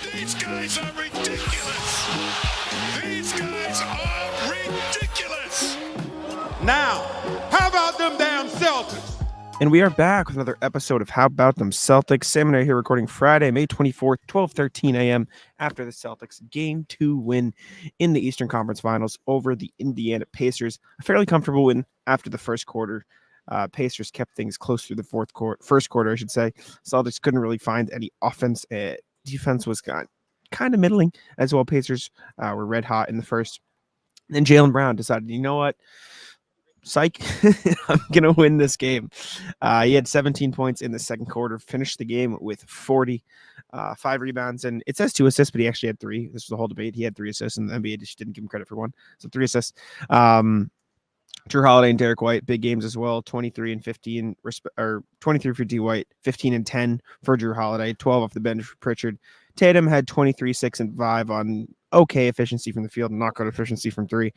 These guys are ridiculous. These guys are ridiculous. Now, how about them damn Celtics? And we are back with another episode of How About Them Celtics. Sam and I are here recording Friday, May 24th, 12:13 a.m. after the Celtics Game 2 win in the Eastern Conference Finals over the Indiana Pacers. A fairly comfortable win after the first quarter. Pacers kept things close through the first quarter, I should say. Celtics couldn't really find any offense. Defense was kind of middling as well. Pacers were red hot in the first. Then Jaylen Brown decided, you know what? Psych, I'm going to win this game. He had 17 points in the second quarter, finished the game with 40, 5 rebounds, and it says 2 assists, but he actually had 3. This was the whole debate. He had 3 assists, and the NBA just didn't give him credit for 1. So 3 assists. Jrue Holiday and Derrick White, big games as well, 23 and 15, or 23 for D. White, 15 and 10 for Jrue Holiday, 12 off the bench for Pritchard. Tatum had 23, 6, and 5 on okay efficiency from the field, not good efficiency from 3.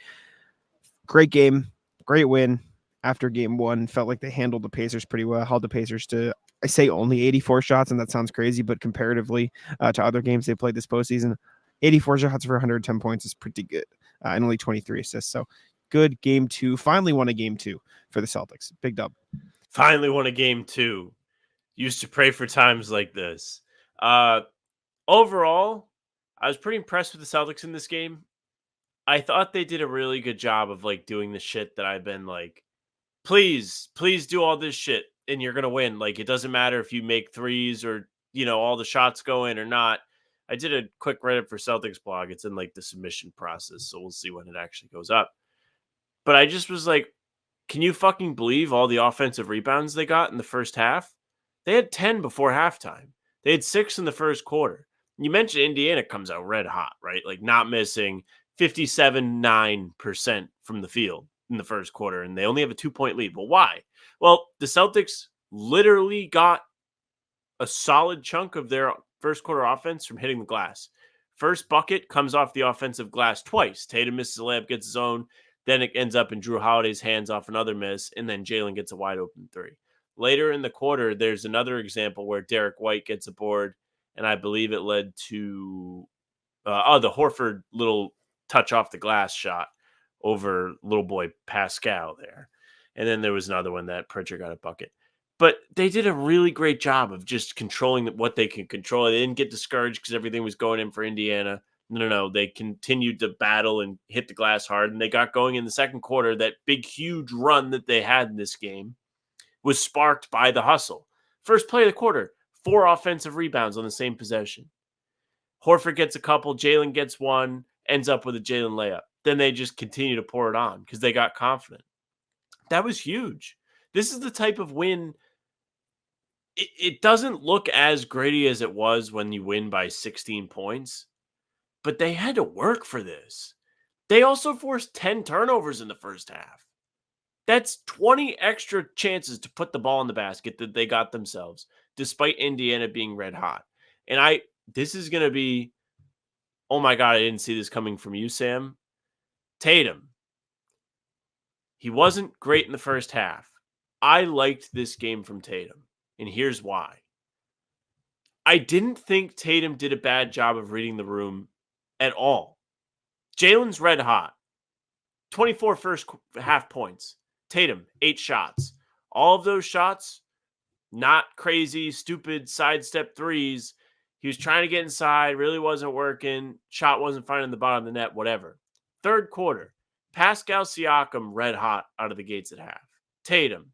Great game. Great win after game 1. Felt like they handled the Pacers pretty well. Held the Pacers to, I say, only 84 shots, and that sounds crazy, but comparatively to other games they played this postseason, 84 shots for 110 points is pretty good, and only 23 assists. So good game 2. Finally won a game 2 for the Celtics. Big dub. Finally won a game 2. Used to pray for times like this. Overall, I was pretty impressed with the Celtics in this game. I thought they did a really good job of doing the shit that I've been please do all this shit and you're going to win. It doesn't matter if you make threes or, all the shots go in or not. I did a quick Reddit for Celtics blog. It's in the submission process. So we'll see when it actually goes up. But I just was can you fucking believe all the offensive rebounds they got in the first half? They had 10 before halftime. They had 6 in the first quarter. You mentioned Indiana comes out red hot, right? Not missing 57.9% from the field in the first quarter, and they only have a 2-point lead. Well, why? Well, the Celtics literally got a solid chunk of their first quarter offense from hitting the glass. First bucket comes off the offensive glass twice. Tatum misses a layup, gets his own. Then it ends up in Jrue Holiday's hands off another miss, and then Jaylen gets a wide open 3. Later in the quarter, there's another example where Derrick White gets a board, and I believe it led to the Horford little touch off the glass shot over little boy Pascal there. And then there was another one that Pritchard got a bucket. But they did a really great job of just controlling what they can control. They didn't get discouraged because everything was going in for Indiana. No. They continued to battle and hit the glass hard. And they got going in the second quarter. That big, huge run that they had in this game was sparked by the hustle. First play of the quarter, 4 offensive rebounds on the same possession. Horford gets a couple. Jaylen gets one. Ends up with a Jaylen layup. Then they just continue to pour it on because they got confident. That was huge. This is the type of win. It doesn't look as gritty as it was when you win by 16 points, but they had to work for this. They also forced 10 turnovers in the first half. That's 20 extra chances to put the ball in the basket that they got themselves, despite Indiana being red hot. And this is going to be, oh my God, I didn't see this coming from you, Sam. Tatum. He wasn't great in the first half. I liked this game from Tatum, and here's why. I didn't think Tatum did a bad job of reading the room at all. Jaylen's red hot. 24 first half points. Tatum, 8 shots. All of those shots, not crazy, stupid sidestep threes. He was trying to get inside, really wasn't working. Shot wasn't finding the bottom of the net, whatever. Third quarter, Pascal Siakam red hot out of the gates at half. Tatum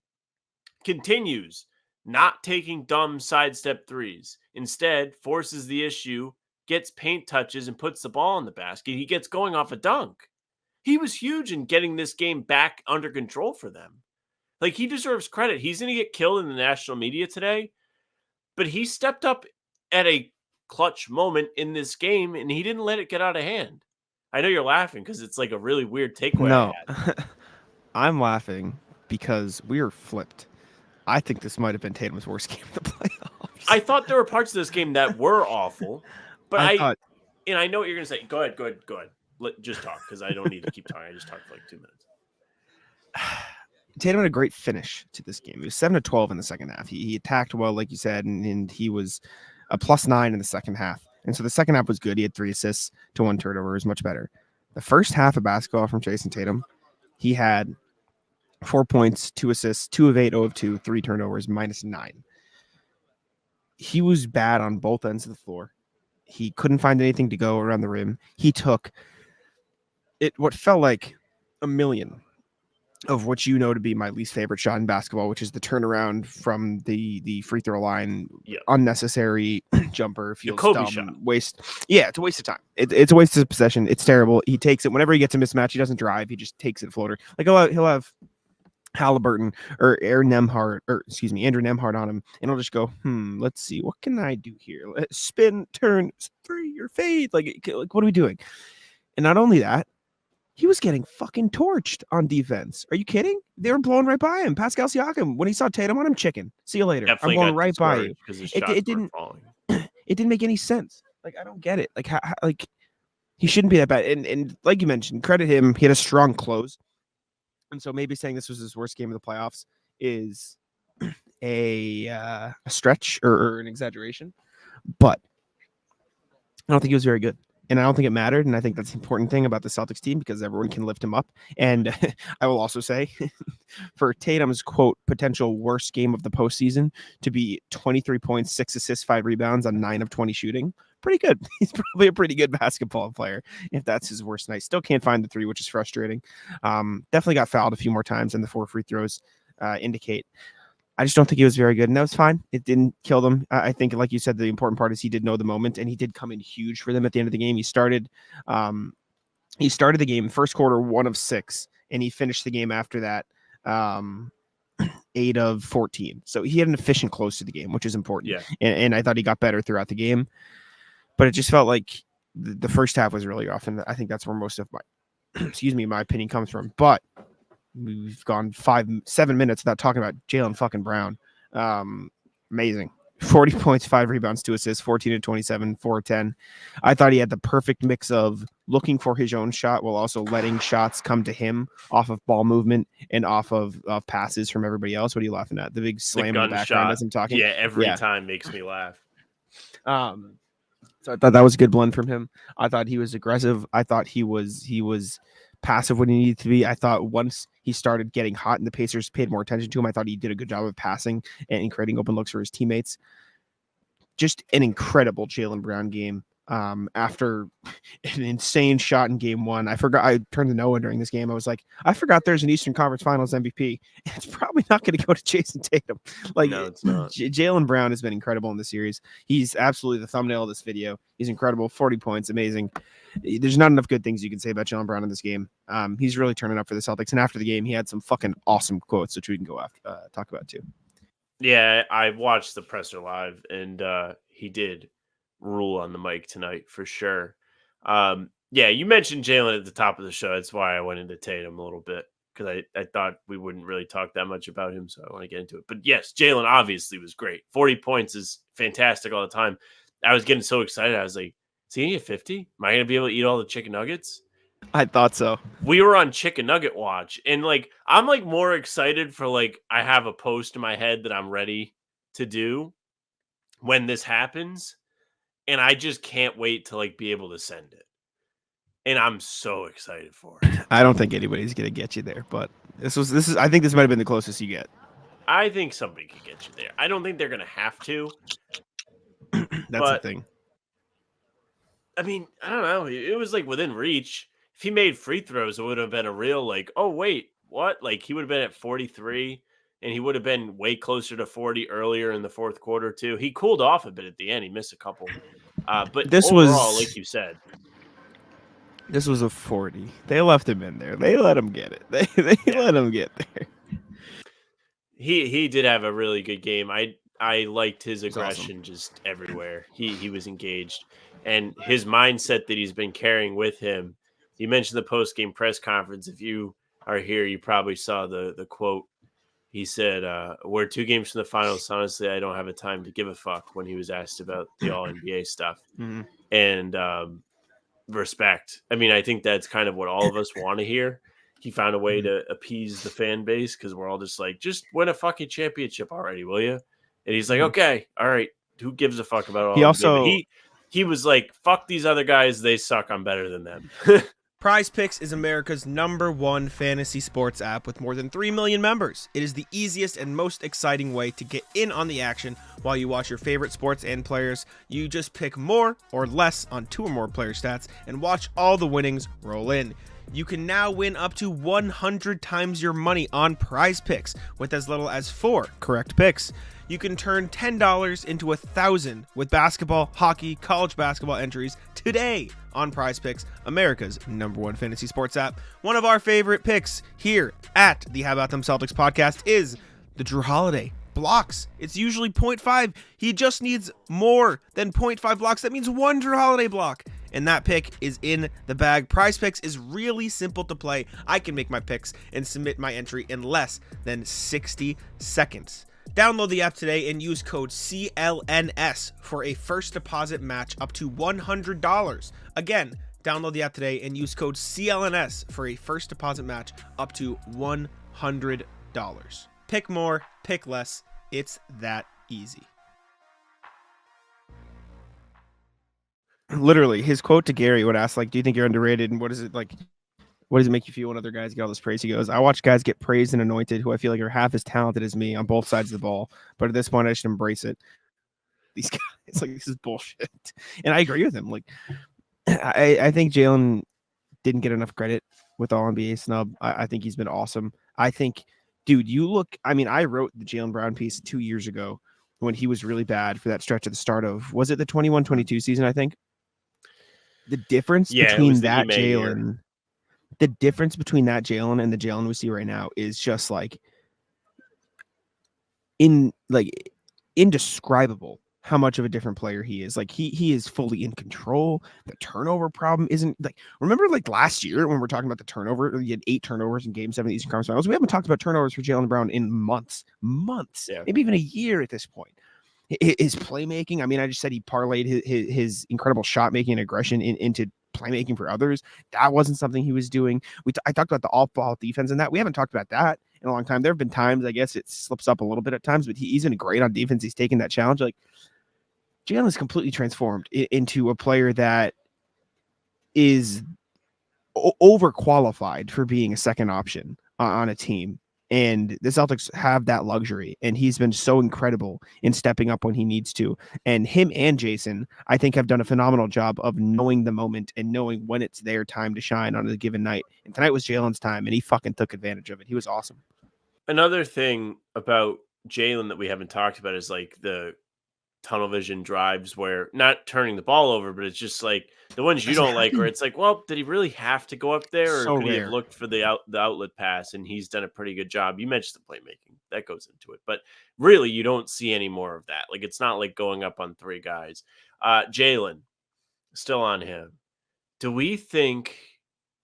continues not taking dumb sidestep threes. Instead, forces the issue, gets paint touches, and puts the ball in the basket. He gets going off a dunk. He was huge in getting this game back under control for them. He deserves credit. He's going to get killed in the national media today, but he stepped up at a clutch moment in this game, and he didn't let it get out of hand. I know you're laughing because it's a really weird takeaway. No, I'm laughing because we are flipped. I think this might have been Tatum's worst game of the playoffs. I thought there were parts of this game that were awful, but I know what you're going to say. Go ahead. Just talk because I don't need to keep talking. I just talked for 2 minutes. Tatum had a great finish to this game. He was 7-12 in the second half. He attacked well, like you said, and he was a +9 in the second half. And so the second half was good. He had 3 assists to 1 turnover. It was much better. The first half of basketball from Jayson Tatum, he had 4 points, 2 assists, 2 of 8, 0 of 2, 3 turnovers, -9. He was bad on both ends of the floor. He couldn't find anything to go around the rim. He took what felt like a million of what you know to be my least favorite shot in basketball, which is the turnaround from the free throw line, unnecessary jumper, feels dumb, shot. Waste. Yeah, it's a waste of time. It's a waste of possession. It's terrible. He takes it whenever he gets a mismatch. He doesn't drive. He just takes it floater. Like he'll have Halliburton or Andrew Nemhard on him, and he'll just go, let's see, what can I do here? Spin, turn, 3 or fade. Like what are we doing? And not only that, he was getting fucking torched on defense. Are you kidding? They were blowing right by him. Pascal Siakam, when he saw Tatum on him, chicken. See you later. Definitely I'm going right by you. It didn't falling. It didn't make any sense. Like, I don't get it. Like, like he shouldn't be that bad. And like you mentioned, credit him. He had a strong close. And so maybe saying this was his worst game of the playoffs is a stretch or an exaggeration. But I don't think he was very good. And I don't think it mattered. And I think that's the important thing about the Celtics team because everyone can lift him up. And I will also say for Tatum's, quote, potential worst game of the postseason to be 23 points, 6 assists, 5 rebounds on 9 of 20 shooting. Pretty good. He's probably a pretty good basketball player if that's his worst night. Still can't find the 3, which is frustrating. Definitely got fouled a few more times than the 4 free throws indicate. I just don't think he was very good, and that was fine. It didn't kill them. I think, like you said, the important part is he did know the moment, and he did come in huge for them at the end of the game. He started the game first quarter 1 of 6, and he finished the game after that 8 of 14. So he had an efficient close to the game, which is important. Yeah, and I thought he got better throughout the game, but it just felt like the first half was really rough, and I think that's where most of my opinion comes from. But we've gone 7 minutes without talking about Jaylen fucking Brown. Amazing. 40 points, 5 rebounds, 2 assists, 14 to 27, 4 10. I thought he had the perfect mix of looking for his own shot while also letting shots come to him off of ball movement and off of passes from everybody else. What are you laughing at? The big slam in the background as I'm talking? Yeah, every time makes me laugh. So I thought that was a good blend from him. I thought he was aggressive. I thought he was passive when he needed to be. I thought once he started getting hot and the Pacers paid more attention to him, I thought he did a good job of passing and creating open looks for his teammates. Just an incredible Jaylen Brown game. After an insane shot in game 1, I turned to Noah during this game. I was like, I forgot there's an Eastern Conference Finals MVP. It's probably not going to go to Jayson Tatum. Like, no, it's not. Jaylen Brown has been incredible in the series. He's absolutely the thumbnail of this video. He's incredible. 40 points, amazing. There's not enough good things you can say about Jaylen Brown in this game. He's really turning up for the Celtics. And after the game, he had some fucking awesome quotes, which we can go talk about too. Yeah, I watched the presser live, and he did rule on the mic tonight for sure. Yeah, you mentioned Jaylen at the top of the show. That's why I went into Tatum a little bit because I thought we wouldn't really talk that much about him, so I want to get into it. But yes, Jaylen obviously was great. 40 points is fantastic all the time. I was getting so excited. I was like, is he going to get 50? Am I going to be able to eat all the chicken nuggets? I thought so. We were on chicken nugget watch, and like I'm like more excited for like I have a post in my head that I'm ready to do when this happens. And I just can't wait to like be able to send it. And I'm so excited for it. I don't think anybody's gonna get you there, but this is I think this might have been the closest you get. I think somebody could get you there. I don't think they're gonna have to. That's the thing. I mean, I don't know. It was like within reach. If he made free throws, it would have been a real like, oh wait, what? Like he would have been at 43. And he would have been way closer to 40 earlier in the fourth quarter, too. He cooled off a bit at the end. He missed a couple. But this overall, like you said. This was a 40. They left him in there. They let him get it. They let him get there. He did have a really good game. I liked his aggression awesome. Just everywhere. He was engaged. And his mindset that he's been carrying with him. You mentioned the post-game press conference. If you are here, you probably saw the quote. He said, we're 2 games from the finals. Honestly, I don't have a time to give a fuck when he was asked about the All-NBA stuff. Mm-hmm. And respect. I mean, I think that's kind of what all of us want to hear. He found a way to appease the fan base because we're all just like, just win a fucking championship already, will you? And he's like, okay, all right. Who gives a fuck about all? He also he was like, fuck these other guys. They suck. I'm better than them. Prize Picks is America's #1 fantasy sports app with more than 3 million members. It is the easiest and most exciting way to get in on the action while you watch your favorite sports and players. You just pick more or less on 2 or more player stats and watch all the winnings roll in. You can now win up to 100 times your money on Prize Picks with as little as 4 correct picks. You can turn $10 into 1,000 with basketball, hockey, college basketball entries today on Prize Picks, America's #1 fantasy sports app. One of our favorite picks here at the How About Them Celtics podcast is the Jrue Holiday blocks. It's usually 0.5. He just needs more than 0.5 blocks. That means 1 Jrue Holiday block. And that pick is in the bag. Prize Picks is really simple to play. I can make my picks and submit my entry in less than 60 seconds. Download the app today and use code CLNS for a first deposit match up to $100. Again, download the app today and use code CLNS for a first deposit match up to $100. Pick more, pick less. It's that easy. Literally, his quote to Gary would ask, like, do you think you're underrated? And what does it make you feel when other guys get all this praise? He goes, I watch guys get praised and anointed who I feel like are half as talented as me on both sides of the ball. But at this point, I should embrace it. These guys, it's like, this is bullshit. And I agree with him. Like, I think Jaylen didn't get enough credit with All NBA snub. I think he's been awesome. I think, dude, I wrote the Jaylen Brown piece 2 years ago when he was really bad for that stretch at the start of, was it the 21-22 season, I think? The difference between that Jaylen, the difference between that Jaylen and the Jaylen we see right now is just indescribable how much of a different player he is. Like he is fully in control. The turnover problem isn't remember last year when we're talking about the turnover, he had 8 turnovers in Game 7 of the Eastern Conference Finals. We haven't talked about turnovers for Jaylen Brown in months, maybe even a year at this point. His playmaking, I just said he parlayed his incredible shot making and aggression into playmaking for others. That wasn't something he was doing. I talked about the off-ball defense and that. We haven't talked about that in a long time. There have been times, I guess it slips up a little bit at times, but he's been great on defense. He's taken that challenge. Like, Jaylen is completely transformed into a player that is overqualified for being a second option on a team. And the Celtics have that luxury, and he's been so incredible in stepping up when he needs to. And him and Jayson, I think, have done a phenomenal job of knowing the moment and knowing when it's their time to shine on a given night. And tonight was Jaylen's time, and he fucking took advantage of it. He was awesome. Another thing about Jaylen that we haven't talked about is like the tunnel vision drives where not turning the ball over, but it's just like the ones you don't like, where it's like, well, did he really have to go up there, or could he have looked for the outlet pass? And he's done a pretty good job. You mentioned the playmaking that goes into it, but really you don't see any more of that. Like, it's not like going up on 3 guys. Jaylen, still on him. Do we think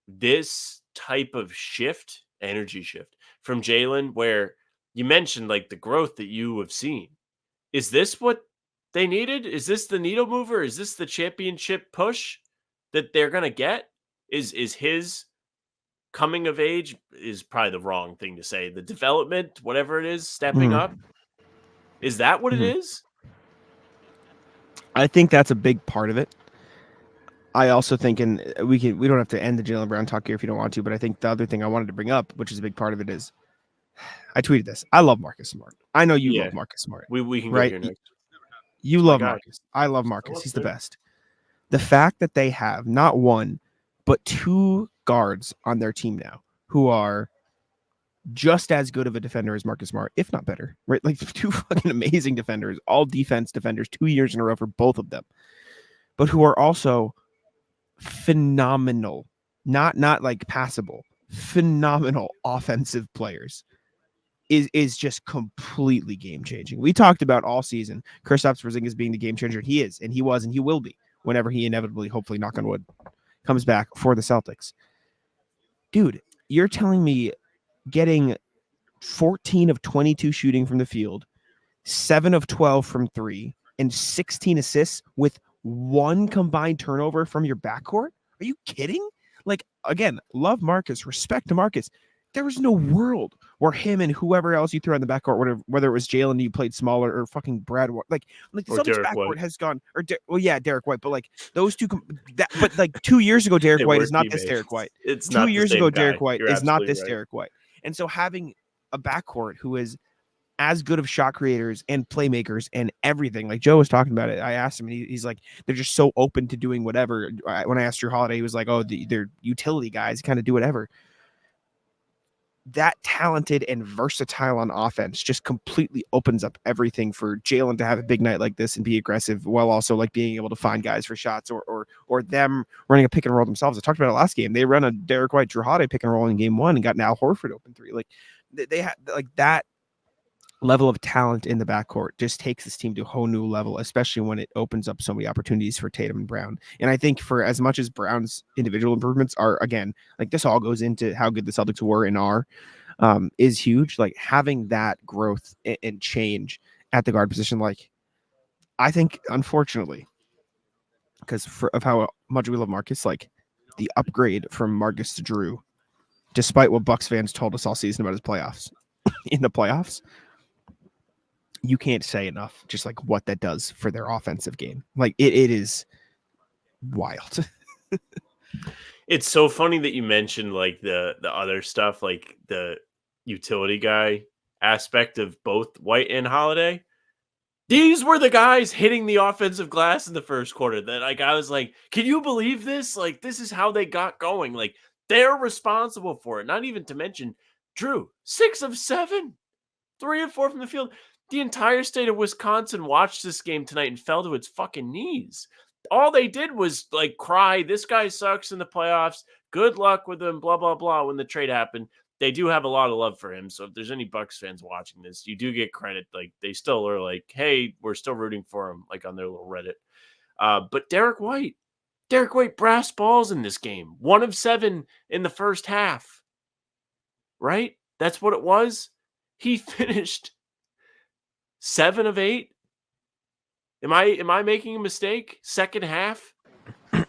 this type of energy shift from Jaylen, where you mentioned like the growth that you have seen, is this what they needed? Is this the needle mover? Is this the championship push that they're going to get? Is his coming of age is probably the wrong thing to say. The development, whatever it is, stepping up. Is that what it is? I think that's a big part of it. I also think, and we don't have to end the Jaylen Brown talk here if you don't want to, but I think the other thing I wanted to bring up, which is a big part of it, is I tweeted this. I love Marcus Smart. I know you love Marcus Smart. We can go right here next. You love Marcus. I love Marcus. He's the best. The fact that they have not 1, but 2 guards on their team now who are just as good of a defender as Marcus Smart, if not better, right? Like 2 fucking amazing defenders, all defense defenders, 2 years in a row for both of them, but who are also phenomenal, not like passable, phenomenal offensive players. Is just completely game changing. We talked about all season Kristaps Porzingis being the game changer. He is, and he was, and he will be whenever he inevitably, hopefully, knock on wood, comes back for the Celtics. Dude, you're telling me getting 14 of 22 shooting from the field, 7 of 12 from 3, and 16 assists with 1 combined turnover from your backcourt? Are you kidding? Like, again, love Marcus, respect to Marcus. there was no world where him and whoever else you threw on the backcourt, whether it was Jaylen, you played smaller, or fucking Brad, like the Or Celtics Derrick backcourt White. has gone, Derrick White, but like those two, but like 2 years ago, Derrick They White were is not this teammates. Derrick White. It's 2 not the years same ago, guy. Derrick White You're is not absolutely this right. Derrick White. And so having a backcourt who is as good of shot creators and playmakers and everything, like Joe was talking about it. I asked him, and he's like, they're just so open to doing whatever. When I asked Jrue Holiday, he was like, oh, they're utility guys, kind of do whatever. That talented and versatile on offense just completely opens up everything for Jaylen to have a big night like this and be aggressive, while also like being able to find guys for shots, or them running a pick and roll themselves. I talked about it last game. They run a Derrick White, Jrue Holiday pick and roll in game 1 and got an Al Horford open 3. Like they had like that level of talent in the backcourt just takes this team to a whole new level, especially when it opens up so many opportunities for Tatum and Brown. And I think for as much as Brown's individual improvements are, again, like this all goes into how good the Celtics were and are, is huge. Like having that growth and change at the guard position, like I think, unfortunately, because of how much we love Marcus, like the upgrade from Marcus to Jrue, despite what Bucks fans told us all season about his playoffs, in the playoffs, you can't say enough just like what that does for their offensive game. Like it is wild. It's so funny that you mentioned like the other stuff, like the utility guy aspect of both White and Holiday. These were the guys hitting the offensive glass in the first quarter that like I was like, can you believe this? Like this is how they got going. Like they're responsible for it. Not even to mention Jrue, 6 of 7, 3 of 4 from the field. The entire state of Wisconsin watched this game tonight and fell to its fucking knees. All they did was like cry, this guy sucks in the playoffs. Good luck with him, blah, blah, blah. When the trade happened, they do have a lot of love for him. So if there's any Bucks fans watching this, you do get credit. Like they still are like, hey, we're still rooting for him, like on their little Reddit. But Derrick White brass balls in this game. 1 of 7 in the first half. Right? That's what it was. He finished 7 of 8. Am I making a mistake? Second half?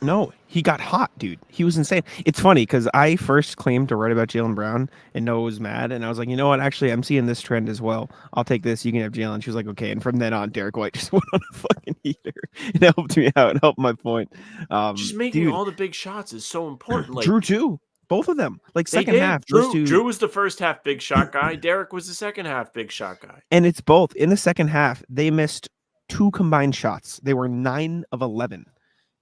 No, he got hot, dude. He was insane. It's funny because I first claimed to write about Jaylen Brown and Noah was mad. And I was like, you know what? Actually, I'm seeing this trend as well. I'll take this. You can have Jaylen. She was like, okay. And from then on, Derrick White just went on a fucking heater. It helped me out. It helped my point. Just making Dude, all the big shots is so important. Like Jrue too. Both of them. Like they second did. half. Those two. Jrue was the first half big shot guy. Derrick was the second half big shot guy. And it's both. In the second half, they missed 2 combined shots. They were 9 of 11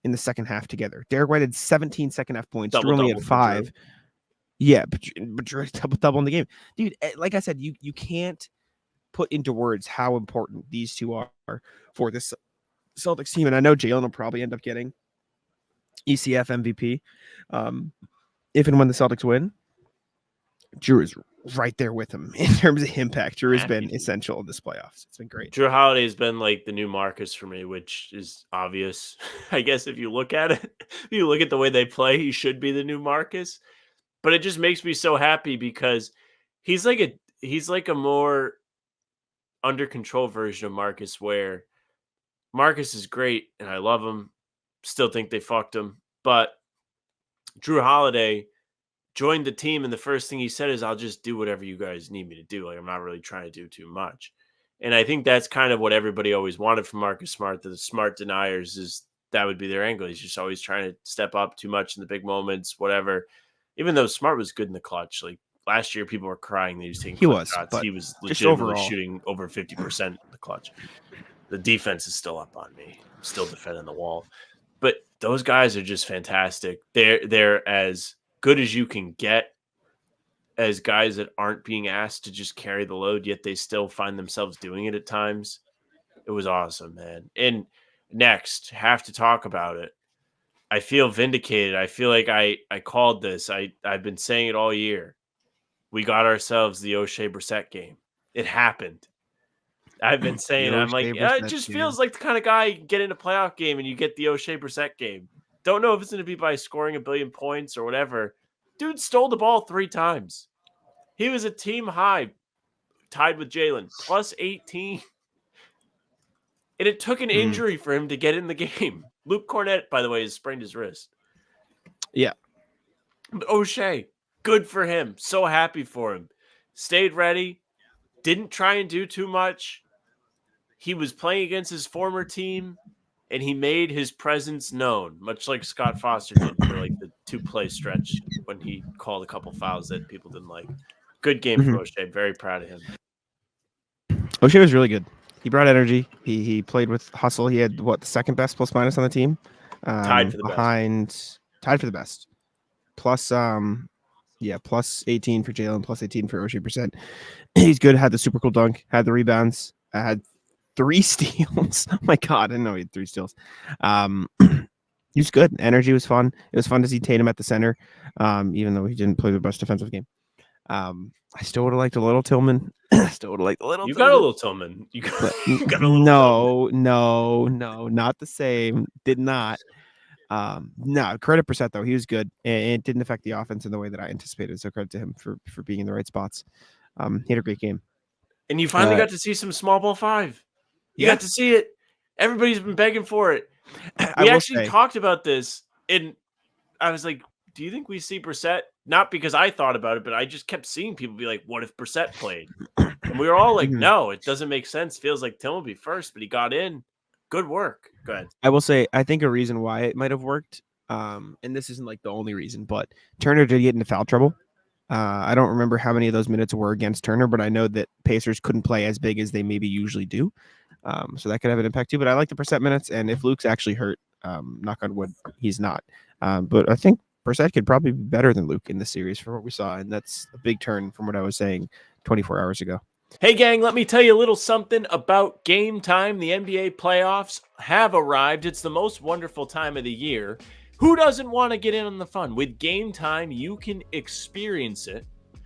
in the second half together. Derrick White had 17 second half points. Jrue only had 5. Yeah, but Jrue double in the game. Dude, like I said, you can't put into words how important these two are for this Celtics team. And I know Jaylen will probably end up getting ECF MVP if and when the Celtics win. Jrue is right there with him in terms of impact. Jrue has been essential in this playoffs. It's been great. Jrue Holiday has been like the new Marcus for me, which is obvious. I guess if you look at it, if you look at the way they play, he should be the new Marcus. But it just makes me so happy because he's like a more under control version of Marcus, where Marcus is great and I love him. Still think they fucked him. But Jrue Holiday joined the team, and the first thing he said is, I'll just do whatever you guys need me to do. Like, I'm not really trying to do too much. And I think that's kind of what everybody always wanted from Marcus Smart, the smart deniers, is that would be their angle. He's just always trying to step up too much in the big moments, whatever. Even though Smart was good in the clutch. Like last year, people were crying that he was taking shots. He was legitimately shooting over 50% in the clutch. The defense is still up on me. I'm still defending the wall. But those guys are just fantastic. They're as good as you can get as guys that aren't being asked to just carry the load, yet they still find themselves doing it at times. It was awesome, man. And next, have to talk about it. I feel vindicated. I feel like I called this. I've been saying it all year. We got ourselves the O'Shea Brissett game. It happened. I've been saying, I'm like, it just feels like the kind of guy you can get in a playoff game and you get the O'Shea Brissett game. Don't know if it's going to be by scoring a billion points or whatever. Dude stole the ball 3 times. He was a team high, tied with Jaylen, plus 18. And it took an injury for him to get in the game. Luke Cornett, by the way, has sprained his wrist. Yeah. But O'Shea, Good for him. So happy for him. Stayed ready. Didn't try and do too much. He was playing against his former team, and he made his presence known, much like Scott Foster did for like the 2-play stretch when he called a couple fouls that people didn't like. Good game for O'Shea. Very proud of him. O'Shea was really good. He brought energy. He played with hustle. He had the second best plus minus on the team. Tied for the best. Tied for the best. Plus plus 18 for Jaylen, plus 18 for O'Shea percent. He's good. Had the super cool dunk. Had the rebounds. Had 3 steals. Oh my god, I didn't know he had 3 steals. He was good. Energy was fun. It was fun to see Tatum at the center, even though he didn't play the best defensive game. I still would have liked a little Tillman. Still would have liked a little. You got a little Tillman. You got a little. No, not the same. Did not. No, credit Brissett though. He was good, and it didn't affect the offense in the way that I anticipated. So credit to him for being in the right spots. He had a great game. And you finally got to see some small ball 5. You got to see it. Everybody's been begging for it. We actually talked about this, and I was like, do you think we see Brissett? Not because I thought about it, but I just kept seeing people be like, what if Brissett played? And we were all like, no, it doesn't make sense. Feels like Tim will be first, but he got in. Good work. Go ahead. I will say, I think a reason why it might have worked, and this isn't like the only reason, but Turner did get into foul trouble. I don't remember how many of those minutes were against Turner, but I know that Pacers couldn't play as big as they maybe usually do. So that could have an impact too. But I like the Brissett minutes, and if Luke's actually hurt, knock on wood, he's not. But I think Brissett could probably be better than Luke in this series for what we saw, and that's a big turn from what I was saying 24 hours ago. Hey, gang, let me tell you a little something about Game Time. The NBA playoffs have arrived. It's the most wonderful time of the year. Who doesn't want to get in on the fun? With Game Time, you can experience it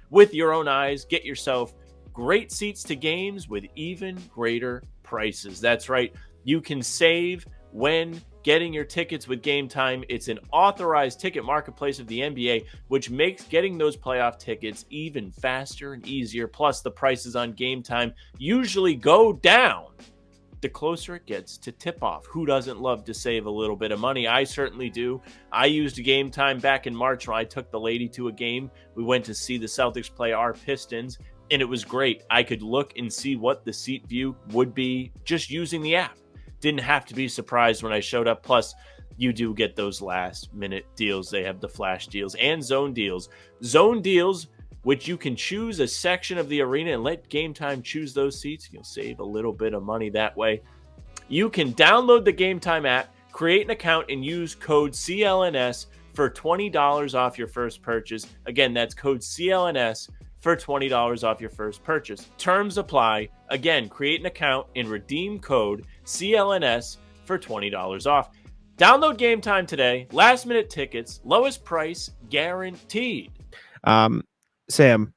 with your own eyes. Get yourself great seats to games with even greater prices. That's right. You can save when getting your tickets with Game Time. It's an authorized ticket marketplace of the NBA, which makes getting those playoff tickets even faster and easier. Plus, the prices on Game Time usually go down the closer it gets to tip-off. Who doesn't love to save a little bit of money? I certainly do. I used Game Time back in March when I took the lady to a game. We went to see the Celtics play our Pistons, and it was great. I could look and see what the seat view would be just using the app. Didn't have to be surprised when I showed up. Plus, you do get those last-minute deals. They have the flash deals and zone deals. Zone deals, which you can choose a section of the arena and let Game Time choose those seats. You'll save a little bit of money that way. You can download the Game Time app, create an account, and use code CLNS for $20 off your first purchase. Again, that's code CLNS for $20 off your first purchase. Terms apply. Again, create an account and redeem code CLNS for $20 off. Download Game Time today. Last minute tickets, lowest price guaranteed. Sam,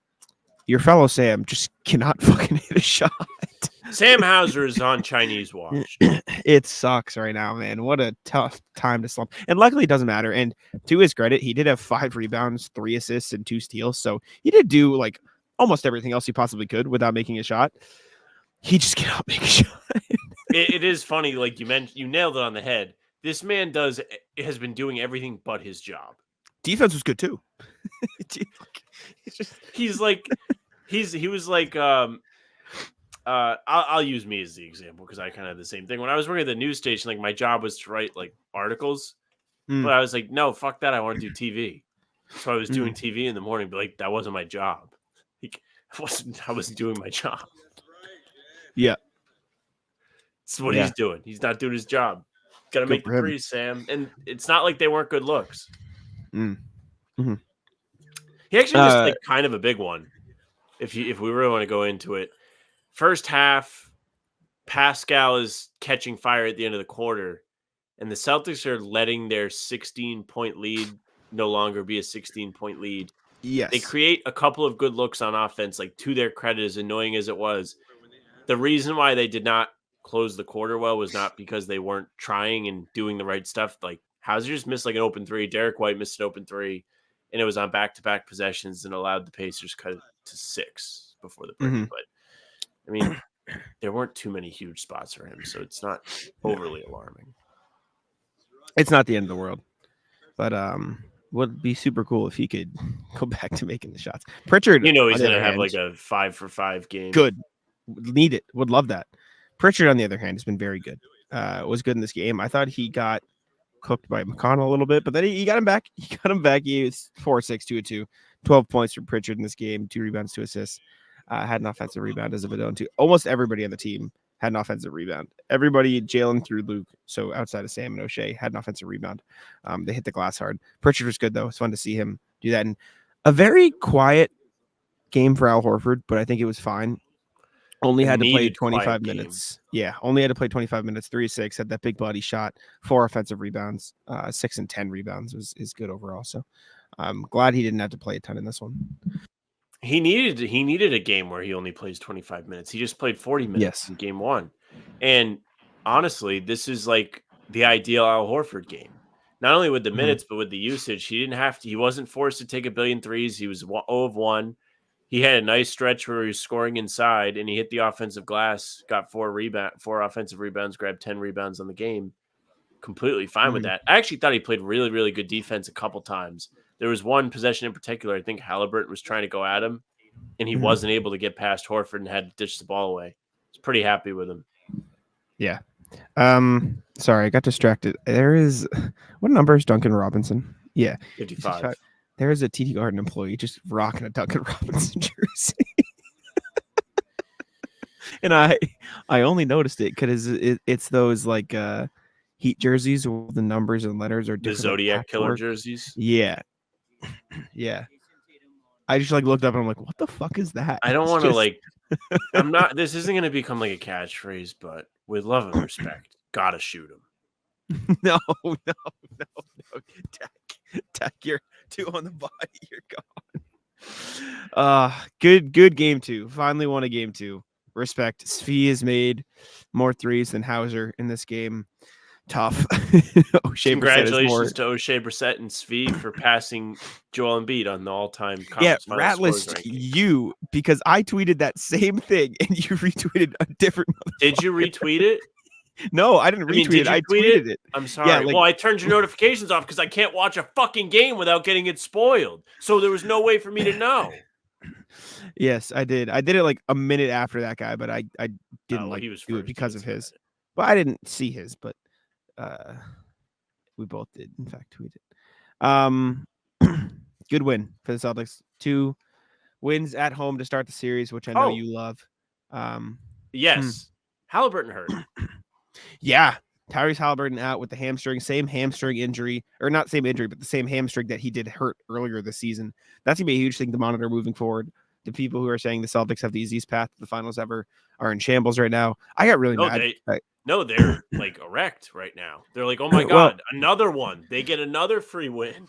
your fellow Sam just cannot fucking hit a shot. Sam Hauser is on Chinese watch. It sucks right now, man. What a tough time to slump. And luckily it doesn't matter. And to his credit, he did have 5 rebounds, 3 assists, and 2 steals. So he did do like almost everything else he possibly could without making a shot. He just cannot make a shot. It is funny, like you mentioned, you nailed it on the head. This man has been doing everything but his job. Defense was good too. He was like I'll use me as the example because I kind of have the same thing. When I was working at the news station, like my job was to write like articles, but I was like, no, fuck that. I want to do TV. So I was doing TV in the morning, but like that wasn't my job. Like, I wasn't doing my job. Yeah. That's what he's doing. He's not doing his job. Got to make the threes, Sam. And it's not like they weren't good looks. Mm-hmm. He actually missed like kind of a big one. If we really want to go into it. First half, Pascal is catching fire at the end of the quarter, and the Celtics are letting their 16-point lead no longer be a 16-point lead. Yes. They create a couple of good looks on offense, like to their credit, as annoying as it was. The reason why they did not close the quarter well was not because they weren't trying and doing the right stuff. Like Hauser just missed like an open 3. Derrick White missed an open 3, and it was on back-to-back possessions and allowed the Pacers cut it to 6 before the break. But I mean, there weren't too many huge spots for him, so it's not overly alarming. It's not the end of the world. But Would be super cool if he could go back to making the shots. Pritchard, He's on the going to other have hand, like a 5-for-5 game. good. Need it. Would love that. Pritchard, on the other hand, has been very good. Was good in this game. I thought he got cooked by McConnell a little bit, but then he got him back. He got him back. He was 4-6, 2-2, 12 points from Pritchard in this game, 2 rebounds, 2 assists. Had an offensive rebound as of it own too. Almost everybody on the team had an offensive rebound. Everybody, Jaylen through Luke, so outside of Sam and O'Shea, had an offensive rebound. They hit the glass hard. Pritchard was good though. It's fun to see him do that. And a very quiet game for Al Horford, but I think it was fine. Only had to play 25 minutes. Yeah, only had to play 25 minutes. 3-6, had that big body shot, 4 offensive rebounds, 6 and 10 rebounds is good overall. So I'm glad he didn't have to play a ton in this one. He needed a game where he only plays 25 minutes. He just played 40 minutes in game 1. And honestly, this is like the ideal Al Horford game. Not only with the minutes, but with the usage. He wasn't forced to take a billion threes. He was 0 of 1. He had a nice stretch where he was scoring inside, and he hit the offensive glass, got 4 offensive rebounds, grabbed 10 rebounds on the game. Completely fine with that. I actually thought he played really, really good defense a couple times. There was one possession in particular. I think Halliburton was trying to go at him, and he wasn't able to get past Horford and had to ditch the ball away. I was pretty happy with him. Yeah. Sorry, I got distracted. What number is Duncan Robinson? Yeah. 55. There is a TD Garden employee just rocking a Duncan Robinson jersey. And I only noticed it because it's those like Heat jerseys where the numbers and letters are different. The Zodiac Killer jerseys? Yeah. Yeah. I just like looked up and I'm like, what the fuck is that? I don't want to this isn't going to become like a catchphrase, but with love and respect, gotta shoot him. No. Tech, you're 2 on the body. You're gone. Good game 2. Finally won a game 2. Respect. Svi has made more threes than Hauser in this game. Tough. Congratulations to O'Shea Brissett and Svi for passing Joel Embiid on the all-time conference finals rat list you, because I tweeted that same thing and you retweeted a different. Did you retweet it? No, I didn't retweet it. I tweeted it. I'm sorry. Yeah, well, I turned your notifications off because I can't watch a fucking game without getting it spoiled. So there was no way for me to know. Yes, I did. I did it like a minute after that guy, but I didn't do it because of his. Well, I didn't see his, but we both did, in fact, tweet it. Good win for the Celtics. 2 wins at home to start the series, which I know you love. Yes. Halliburton hurt. Yeah. Tyrese Halliburton out with the same hamstring injury, or not same injury, but the same hamstring that he did hurt earlier this season. That's going to be a huge thing to monitor moving forward. The people who are saying the Celtics have the easiest path to the finals ever are in shambles right now. I got really mad. They're like erect right now. They're like, oh my God, another one. They get another free win.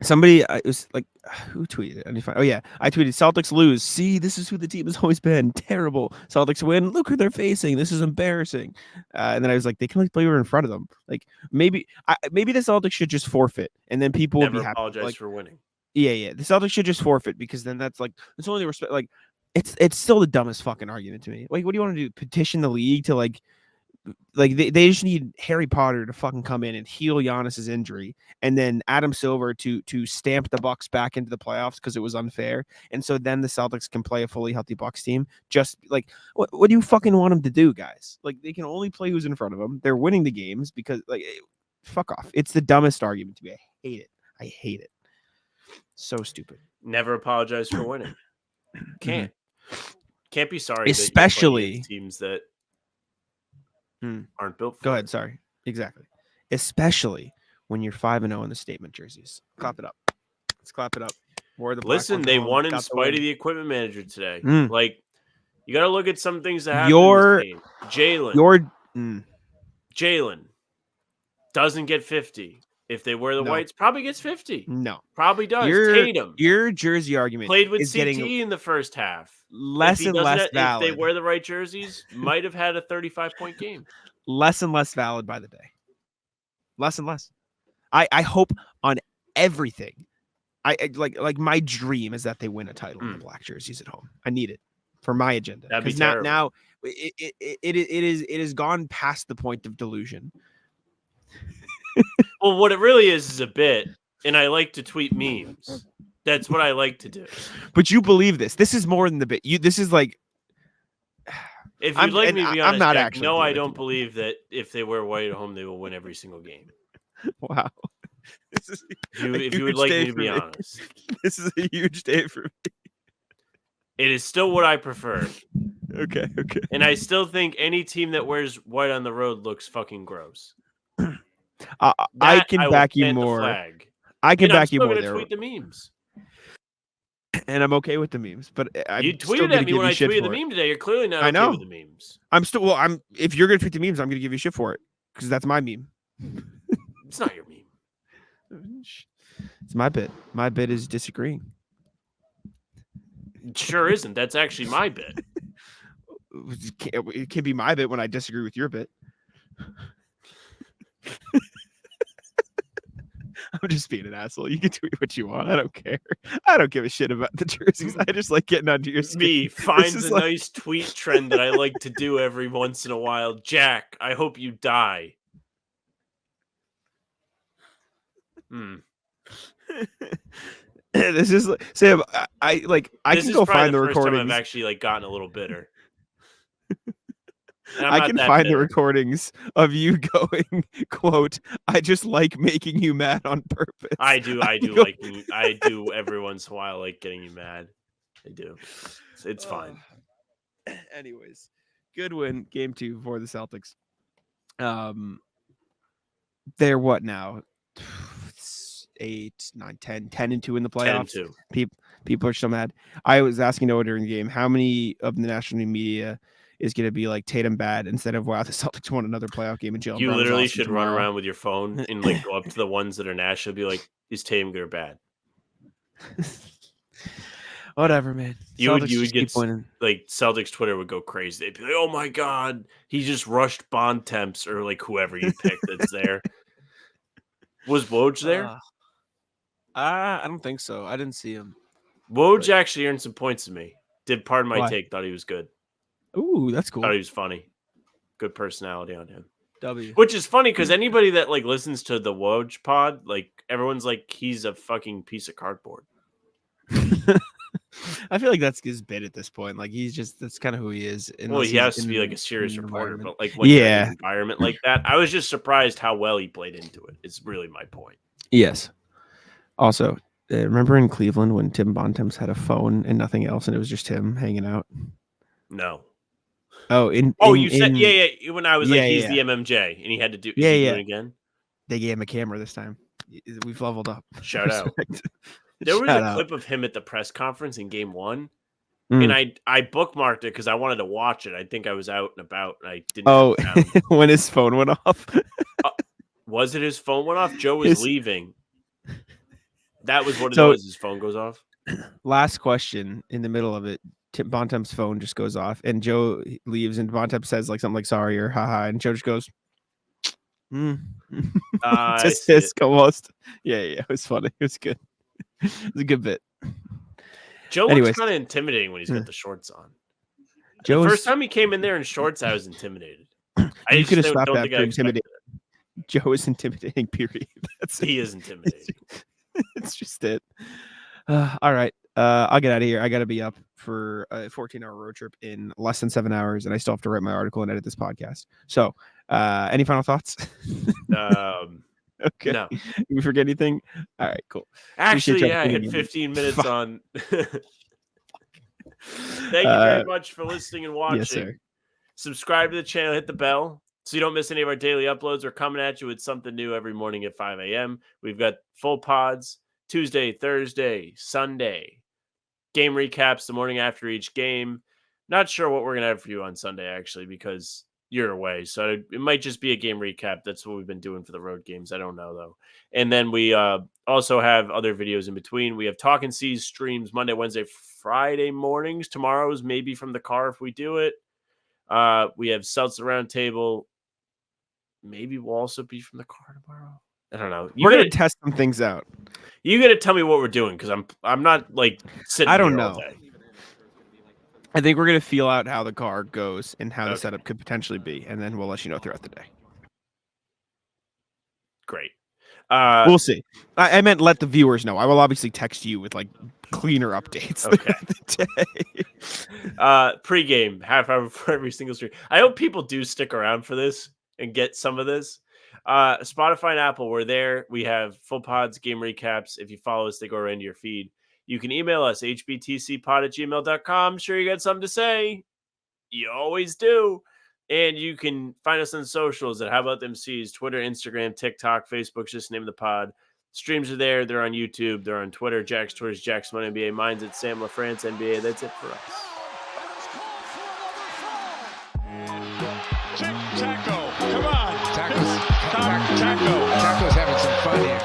Somebody, it was like, who tweeted it? Oh, yeah. I tweeted, Celtics lose. See, this is who the team has always been. Terrible. Celtics win. Look who they're facing. This is embarrassing. And then I was like, they can play in front of them. Like, maybe the Celtics should just forfeit, and then people will be happy. Apologize for winning. Yeah. The Celtics should just forfeit, because then that's like, it's only the respect. Like, it's still the dumbest fucking argument to me. Like, what do you want to do? Petition the league to like they just need Harry Potter to fucking come in and heal Giannis's injury, and then Adam Silver to stamp the Bucks back into the playoffs because it was unfair, and so then the Celtics can play a fully healthy Bucks team. Just like, what do you fucking want them to do, guys? Like, they can only play who's in front of them. They're winning the games because, like, fuck off. It's the dumbest argument to me. I hate it. So stupid. Never apologize for winning. Can't be sorry. Especially teams that aren't built for Go ahead. Sorry. Exactly. Especially when you're 5-0 in the statement jerseys. Clap it up. Let's clap it up. Listen, they won in spite of the equipment manager today. Like, you got to look at some things that happen in this game. Jaylen doesn't get 50. If they wear the whites, probably gets 50. No. Probably does. Tatum. Your jersey argument played with CT in the first half. Less and less valid. If they wear the right jerseys, might have had a 35-point game. Less and less valid by the day. Less and less. I hope on everything. I like my dream is that they win a title in the black jerseys at home. I need it for my agenda. Because now it has gone past the point of delusion. Well, what it really is a bit, and I like to tweet memes. That's what I like to do. But you believe this. This is more than the bit. This is like. If you'd like me to be honest, not Jack, actually no, doing I it. don't believe that if they wear white at home, they will win every single game. Wow. This is If you would like me to be honest. This is a huge day for me. It is still what I prefer. Okay. And I still think any team that wears white on the road looks fucking gross. I can back you more. Flag. I can back you more I'm still there. going to tweet the memes. And I'm okay with the memes, but you tweeted at me when I tweeted the meme today. You're clearly not okay with the memes. If you're going to tweet the memes, I'm going to give you shit for it because that's my meme. It's not your meme. It's my bit. My bit is disagreeing. It sure isn't. That's actually my bit. It can be my bit when I disagree with your bit. I'm just being an asshole. You can tweet what you want. I don't care. I don't give a shit about the jerseys. I just like getting under your skin. Me finds a nice tweet trend that I like to do every once in a while. Jack, I hope you die. This is Sam. I can go find the recordings. I've actually gotten a little bitter. I can find the recordings of you going, quote, I just like making you mad on purpose. I do every once in a while like getting you mad. I do. It's fine. Anyways, good win, game 2 for the Celtics. They're what now? 8, 9, 10 and 2 in the playoffs. 10-2. People are so mad. I was asking Noah during the game, how many of the national media is going to be like Tatum bad instead of, wow, the Celtics won another playoff game and Jaylen Brown literally awesome should tomorrow. Run around with your phone and go up to the ones that are national, be like, is Tatum good or bad? Whatever, man. You would get Celtics Twitter would go crazy. They'd be like, oh my God, he just rushed Bond Temps or whoever you picked that's there. Was Woj there? I don't think so. I didn't see him. Woj actually earned some points to me. Did pardon my take, thought he was good. Ooh, that's cool. Thought he was funny. Good personality on him. W. Which is funny because anybody that listens to the Woj pod, everyone's like he's a fucking piece of cardboard. I feel like that's his bit at this point. That's kind of who he is. Well, he has to be a serious reporter, but when yeah, an environment like that, I was just surprised how well he played into it. It's really my point. Yes. Also, remember in Cleveland when Tim Bontemps had a phone and nothing else, and it was just him hanging out? No. Oh, you said when I was he's the MMJ, and he had to do it again. They gave him a camera this time. We've leveled up. Shout out. There was a clip of him at the press conference in Game 1, and I bookmarked it because I wanted to watch it. I think I was out and about, and I didn't. Oh, when his phone went off. Was it his phone went off? Joe was leaving. That was what it was. His phone goes off. Last question in the middle of it. Tim Bontemps' phone just goes off, and Joe leaves, and Bontemps says something like "sorry" or "haha," and Joe just goes, just hissed almost. Yeah, it was funny. It was good. It was a good bit. Joe looks kind of intimidating when he's got the shorts on. The first time he came in there in shorts, I was intimidated. You could have stopped that for intimidating. Joe is intimidating. Period. He is intimidating. It's just it. All right. I'll get out of here. I got to be up for a 14-hour road trip in less than 7 hours, and I still have to write my article and edit this podcast. So, any final thoughts? Okay. No. Did we forget anything? All right, cool. Actually, I had 15 minutes on. Thank you very much for listening and watching. Yes, sir. Subscribe to the channel, hit the bell so you don't miss any of our daily uploads. We're coming at you with something new every morning at 5 a.m. We've got full pods Tuesday, Thursday, Sunday. Game recaps the morning after each game. Not sure what we're going to have for you on Sunday, actually, because you're away. So it might just be a game recap. That's what we've been doing for the road games. I don't know, though. And then we also have other videos in between. We have Talking C's streams Monday, Wednesday, Friday mornings. Tomorrow's maybe from the car if we do it. We have Celtics Roundtable. Maybe we'll also be from the car tomorrow. I don't know. We're going to test some things out. You got to tell me what we're doing because I'm not sitting. I don't here know. All day. I think we're going to feel out how the car goes and how the setup could potentially be, and then we'll let you know throughout the day. Great. We'll see. I meant let the viewers know. I will obviously text you with like cleaner updates. Okay. The day. Pre-game, half hour before every single stream. I hope people do stick around for this and get some of this. Spotify and Apple, we're there. We have full pods, game recaps. If you follow us, they go right into your feed. You can email us, hbtcpod@gmail.com. Sure you got something to say. You always do. And you can find us on socials at How About Them C's, Twitter, Instagram, TikTok, Facebook, just name the pod. Streams are there. They're on YouTube. They're on Twitter. Jack's Twitter's Jack's One NBA. Mine's at Sam LaFrance NBA. That's it for us. Taco. Come on. Taco's having some fun here.